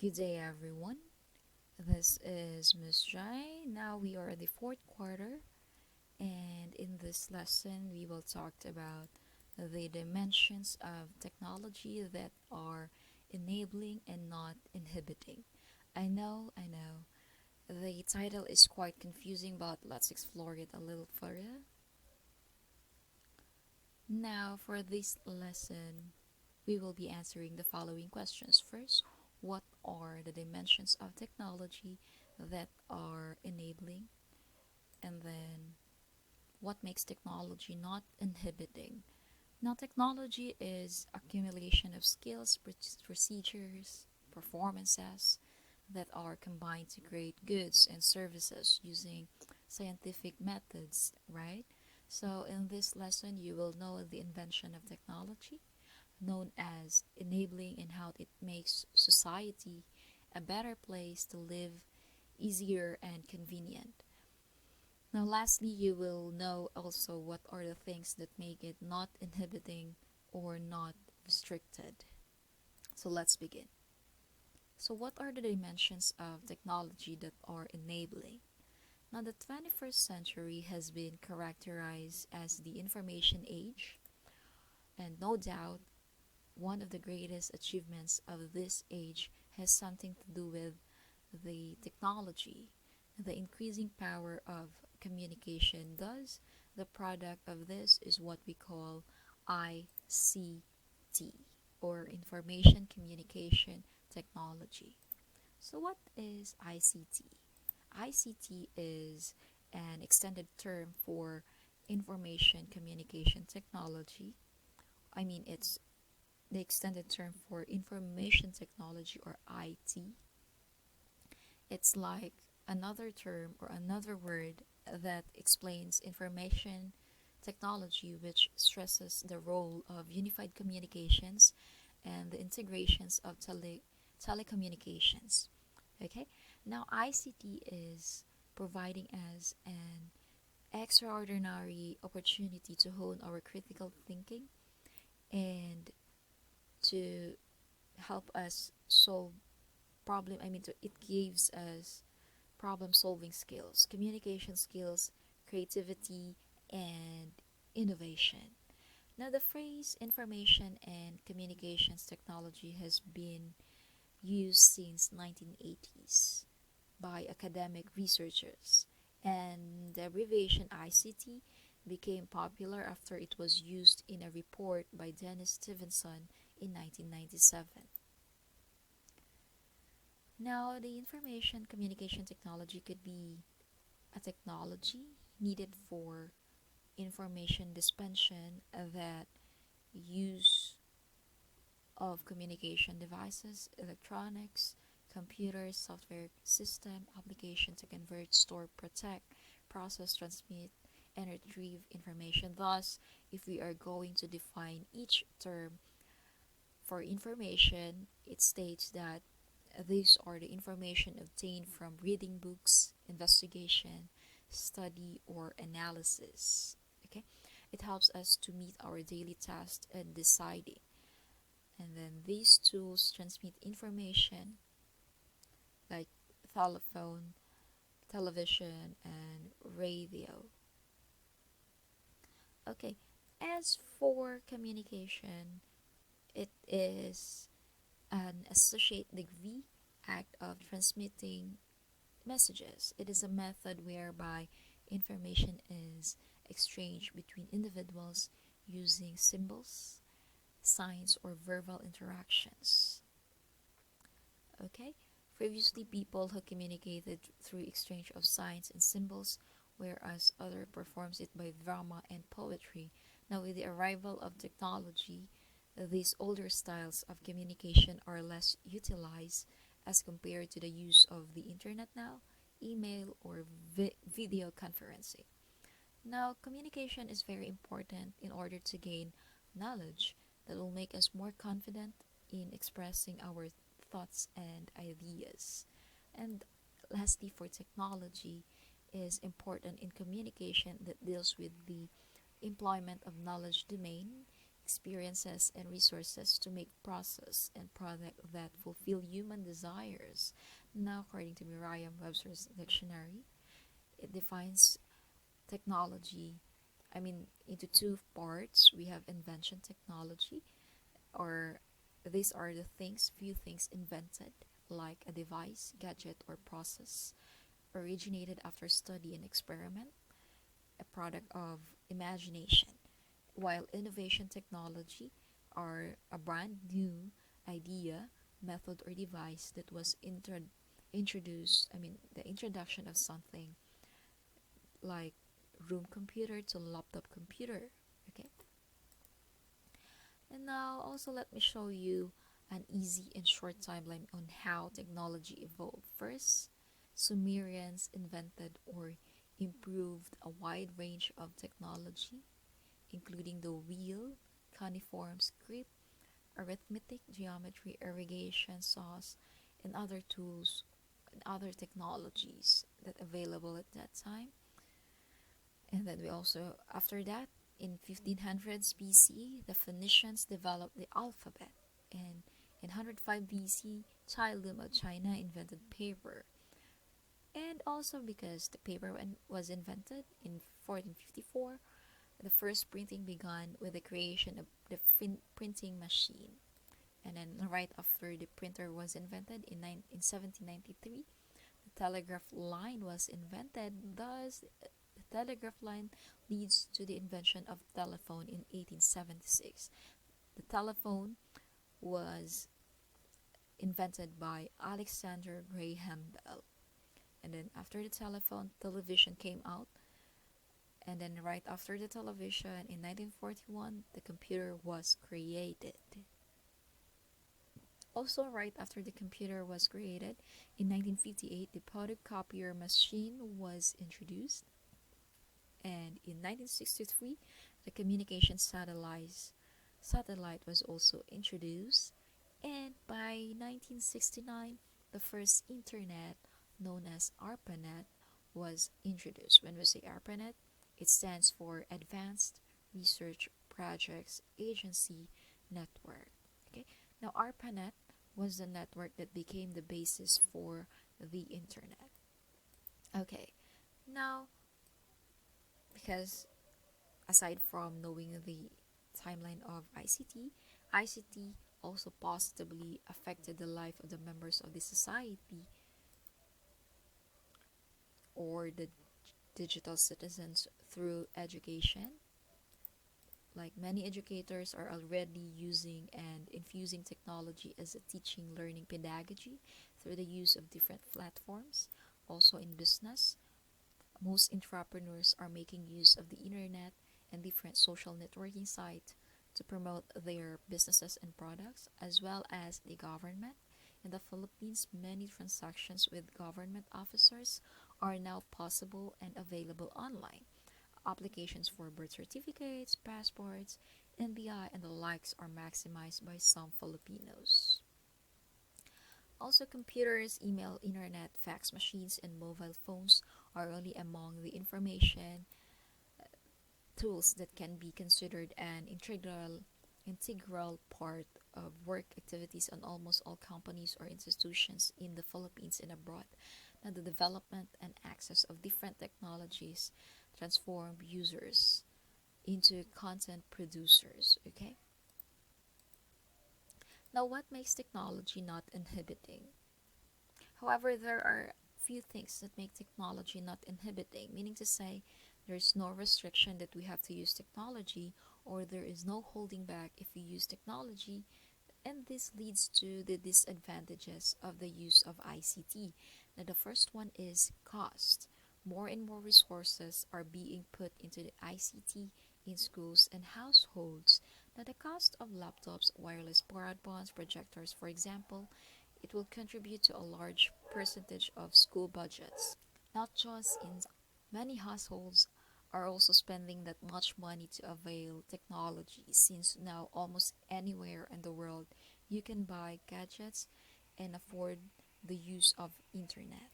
Good day, everyone. This is Miss Jai. Now we are at the fourth quarter, and in this lesson, we will talk about the dimensions of technology that are enabling and not inhibiting. I know, the title is quite confusing, but let's explore it a little further. Now, for this lesson, we will be answering the following questions. First, what are the dimensions of technology that are enabling? And then, what makes technology not inhibiting? Now, technology is accumulation of skills, procedures, performances that are combined to create goods and services using scientific methods, right? So, in this lesson, you will know the invention of technology, known as enabling, and how it makes society a better place to live, easier and convenient. Now, lastly, you will know also what are the things that make it not inhibiting or not restricted. So, let's begin. So, what are the dimensions of technology that are enabling? Now, the 21st century has been characterized as the information age, and no doubt one of the greatest achievements of this age has something to do with the technology. The increasing power of communication. Thus, the product of this is what we call ICT, or Information Communication Technology. So, what is ICT? ICT is an extended term for Information Communication Technology. It's the extended term for Information Technology, or IT. It's like another term or another word that explains information technology, which stresses the role of unified communications and the integrations of telecommunications. Okay, now ICT is providing us an extraordinary opportunity to hone our critical thinking and to help us solve it gives us problem solving skills, communication skills, creativity, and innovation. Now, the phrase information and communications technology has been used since 1980s by academic researchers, and the abbreviation ICT became popular after it was used in a report by Dennis Stevenson in 1997. Now, the information communication technology could be a technology needed for information dispensation that use of communication devices, electronics, computers, software system, application to convert, store, protect, process, transmit, and retrieve information. Thus, if we are going to define each term for information, it states that these are the information obtained from reading books, investigation, study, or analysis. Okay, it helps us to meet our daily tasks and deciding. And then these tools transmit information like telephone, television, and radio. Okay, as for communication, it is an associate degree act of transmitting messages. It is a method whereby information is exchanged between individuals using symbols, signs, or verbal interactions. Okay? Previously, people who communicated through exchange of signs and symbols, whereas other performs it by drama and poetry. Now, with the arrival of technology, these older styles of communication are less utilized as compared to the use of the internet now, email, or video conferencing. Now, communication is very important in order to gain knowledge that will make us more confident in expressing our thoughts and ideas. And lastly, for technology is important in communication that deals with the employment of knowledge domain experiences, and resources to make process and product that fulfill human desires. Now, according to Merriam-Webster's dictionary, it defines technology, into two parts. We have invention technology, or these are the things, few things invented, like a device, gadget, or process, originated after study and experiment, a product of imagination, while innovation technology are a brand new idea, method, or device that was introduced, the introduction of something like room computer to laptop computer. Okay, and now also let me show you an easy and short timeline on how technology evolved. First, Sumerians invented or improved a wide range of technology, including the wheel, cuneiform script, arithmetic, geometry, irrigation, saws, and other tools and other technologies that available at that time. And then we also, after that, in 1500s BC, the Phoenicians developed the alphabet. And in 105 BC, Cai Lum of China invented paper. And also because the paper was invented in 1454, the first printing began with the creation of the printing machine. And then right after the printer was invented in 1793, the telegraph line was invented. Thus, the telegraph line leads to the invention of telephone in 1876. The telephone was invented by Alexander Graham Bell. And then after the telephone, television came out. And then right after the television, in 1941, the computer was created. Also, right after the computer was created, in 1958, the photocopier machine was introduced. And in 1963, the communication satellite was also introduced. And by 1969, the first internet, known as ARPANET, was introduced. When we say ARPANET, it stands for Advanced Research Projects Agency Network. Okay, now ARPANET was the network that became the basis for the internet. Okay, now, because aside from knowing the timeline of ICT also positively affected the life of the members of the society, or the digital citizens, through education. Like many educators are already using and infusing technology as a teaching learning pedagogy through the use of different platforms. Also in business, most entrepreneurs are making use of the internet and different social networking sites to promote their businesses and products, as well as the government. In the Philippines, many transactions with government officers are now possible and available online. Applications for birth certificates, passports, NBI, and the likes are maximized by some Filipinos. Also, computers, email, internet, fax machines, and mobile phones are only among the information tools that can be considered an integral part of work activities on almost all companies or institutions in the Philippines and abroad. Now, the development and access of different technologies transform users into content producers. Okay, now what makes technology not inhibiting? However, there are few things that make technology not inhibiting, meaning to say there's no restriction that we have to use technology, or there is no holding back if we use technology, and this leads to the disadvantages of the use of ICT. Now, the first one is cost. More and more resources are being put into the ICT in schools and households. Now, the cost of laptops, wireless broadbands, projectors, for example, it will contribute to a large percentage of school budgets. Not just in many households are also spending that much money to avail technology, since now almost anywhere in the world you can buy gadgets and afford the use of internet.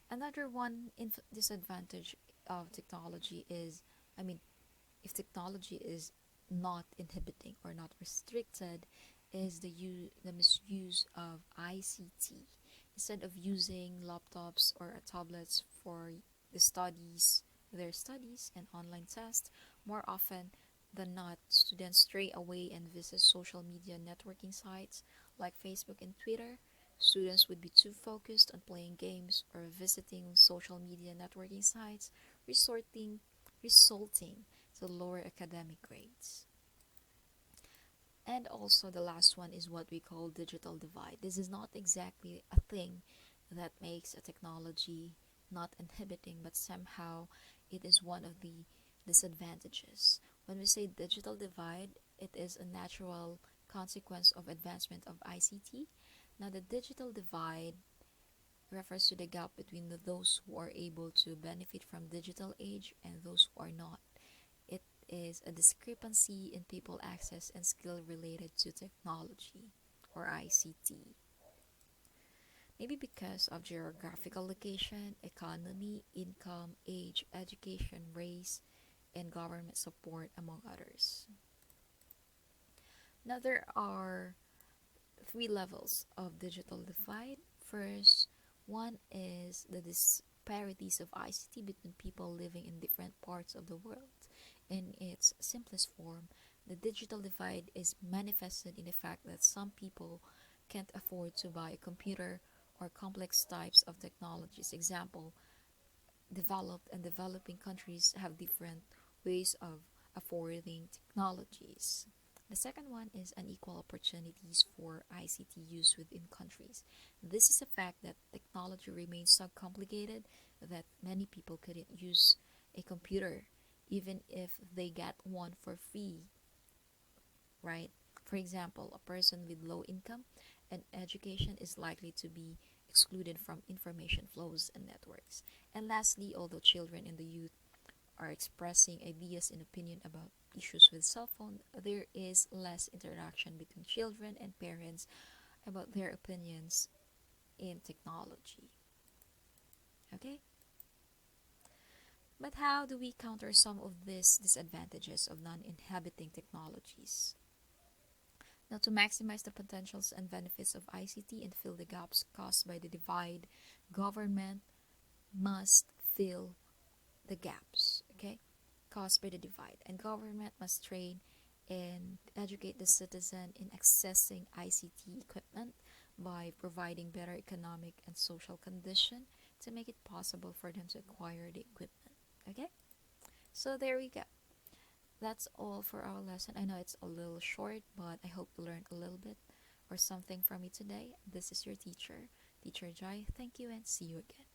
Another one disadvantage of technology is, if technology is not inhibiting or not restricted, is the misuse of ICT. Instead of using laptops or tablets for the studies, their studies and online tests, more often than not, students stray away and visit social media networking sites like Facebook and Twitter. Students would be too focused on playing games or visiting social media networking sites, resulting to lower academic grades. And also, the last one is what we call digital divide. This is not exactly a thing that makes a technology not inhibiting, but somehow it is one of the disadvantages. When we say digital divide, it is a natural consequence of advancement of ICT. Now, the digital divide refers to the gap between those who are able to benefit from digital age and those who are not. It is a discrepancy in people access and skill related to technology or ICT. Maybe because of geographical location, economy, income, age, education, race, and government support, among others. Now, there are three levels of digital divide. First, one is the disparities of ICT between people living in different parts of the world. In its simplest form, the digital divide is manifested in the fact that some people can't afford to buy a computer or complex types of technologies. Example, developed and developing countries have different ways of affording technologies. The second one is unequal opportunities for ICT use within countries. This is a fact that technology remains so complicated that many people couldn't use a computer even if they get one for free, right? For example, a person with low income and education is likely to be excluded from information flows and networks. And lastly, although children and the youth are expressing ideas and opinion about issues with cell phone, there is less interaction between children and parents about their opinions in technology. Okay? But how do we counter some of these disadvantages of non-inhabiting technologies? Now, to maximize the potentials and benefits of ICT and fill the gaps caused by the divide, government must fill the gaps, okay, caused by the divide. And government must train and educate the citizen in accessing ICT equipment by providing better economic and social condition to make it possible for them to acquire the equipment. Okay? So there we go. That's all for our lesson. I know it's a little short, but I hope you learned a little bit or something from me today. This is your teacher, Teacher Jai. Thank you and see you again.